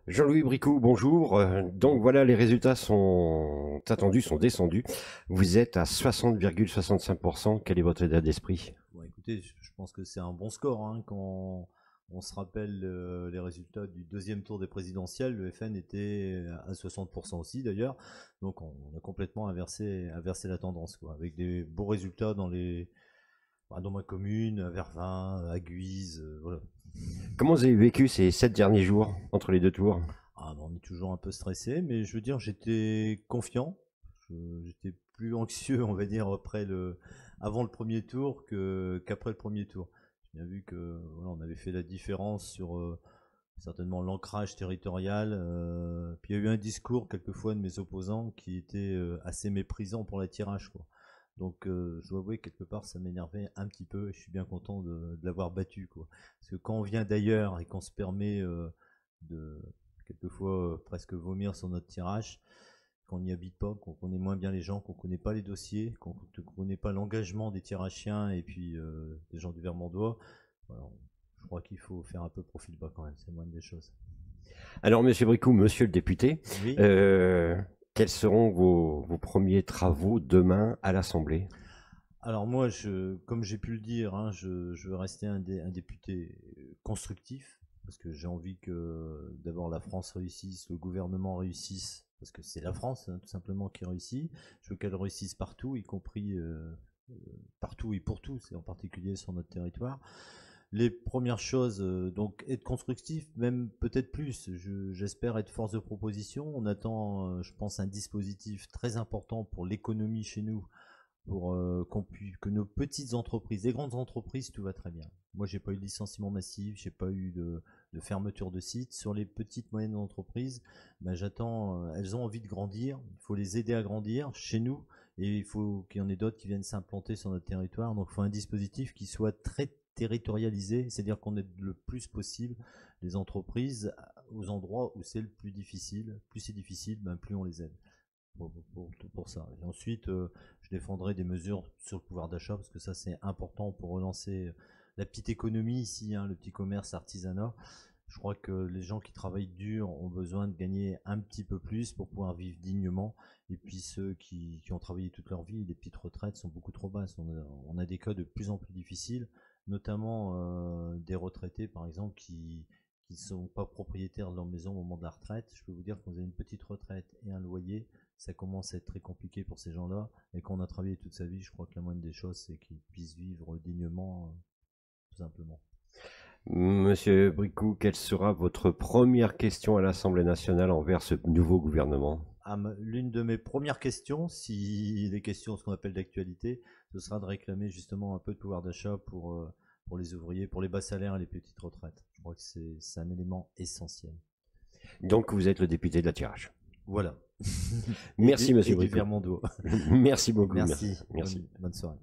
Jean-Louis Bricou, bonjour. Donc voilà, les résultats sont attendus, sont descendus. Vous êtes à 60,65%. Quel est votre état d'esprit? Bon, écoutez, je pense que c'est un bon score, hein. Quand on se rappelle les résultats du deuxième tour des présidentielles, le FN était à 60% aussi d'ailleurs. Donc on a complètement inversé la tendance, quoi, avec des beaux résultats dans ma commune, à Vervins, à Guise, voilà. Comment vous avez vécu ces 7 derniers jours entre les deux tours? Ah, bon, on est toujours un peu stressé, mais je veux dire, j'étais confiant. J'étais plus anxieux, on va dire, avant le premier tour qu'après le premier tour. J'ai bien vu que voilà, on avait fait la différence sur certainement l'ancrage territorial. Puis il y a eu un discours quelquefois de mes opposants qui était assez méprisant pour l'attirage, quoi. Donc je dois avouer quelque part ça m'énervait un petit peu et je suis bien content de l'avoir battu, quoi. Parce que quand on vient d'ailleurs et qu'on se permet de quelquefois presque vomir sur notre tirage, qu'on n'y habite pas, qu'on connaît moins bien les gens, qu'on connaît pas les dossiers, qu'on ne connaît pas l'engagement des tirachiens et puis des gens du Vermandois. Voilà, je crois qu'il faut faire un peu profil bas quand même, c'est moins des choses. Alors, monsieur Bricou, monsieur le député, Oui. quels seront vos premiers travaux demain à l'Assemblée? Alors moi, comme j'ai pu le dire, hein, je veux rester un député constructif, parce que j'ai envie que d'abord la France réussisse, le gouvernement réussisse, parce que c'est la France, hein, tout simplement, qui réussit. Je veux qu'elle réussisse partout, y compris partout et pour tous, et en particulier sur notre territoire. Les premières choses, donc être constructif, même peut-être plus. J'espère être force de proposition. On attend, je pense, un dispositif très important pour l'économie chez nous, pour que nos petites entreprises, les grandes entreprises, tout va très bien. Moi, j'ai pas eu de licenciement massif, j'ai pas eu de fermeture de sites. Sur les petites moyennes entreprises, ben, j'attends, elles ont envie de grandir. Il faut les aider à grandir chez nous, et il faut qu'il y en ait d'autres qui viennent s'implanter sur notre territoire. Donc, il faut un dispositif qui soit très territorialisé, c'est-à-dire qu'on aide le plus possible les entreprises aux endroits où c'est le plus difficile. Plus c'est difficile, ben, plus on les aide pour ça. Et ensuite, je défendrai des mesures sur le pouvoir d'achat, parce que ça c'est important pour relancer la petite économie ici, hein, le petit commerce, artisanat. Je crois que les gens qui travaillent dur ont besoin de gagner un petit peu plus pour pouvoir vivre dignement. Et puis ceux qui ont travaillé toute leur vie, les petites retraites sont beaucoup trop basses. On a des cas de plus en plus difficiles, notamment des retraités par exemple qui sont pas propriétaires de leur maison au moment de la retraite. Je peux vous dire qu'on a une petite retraite et un loyer, ça commence à être très compliqué pour ces gens-là. Et quand on a travaillé toute sa vie, je crois que la moindre des choses, c'est qu'ils puissent vivre dignement, tout simplement. Monsieur Bricou, quelle sera votre première question à l'Assemblée nationale envers ce nouveau gouvernement? L'une de mes premières questions, si les questions, ce qu'on appelle d'actualité, ce sera de réclamer justement un peu de pouvoir d'achat pour les ouvriers, pour les bas salaires et les petites retraites. Je crois que c'est un élément essentiel. Donc, vous êtes le député de la tirage. Voilà. Merci, monsieur Et du Bricou. Vermandois. Merci beaucoup. Merci. Merci. Bonne soirée.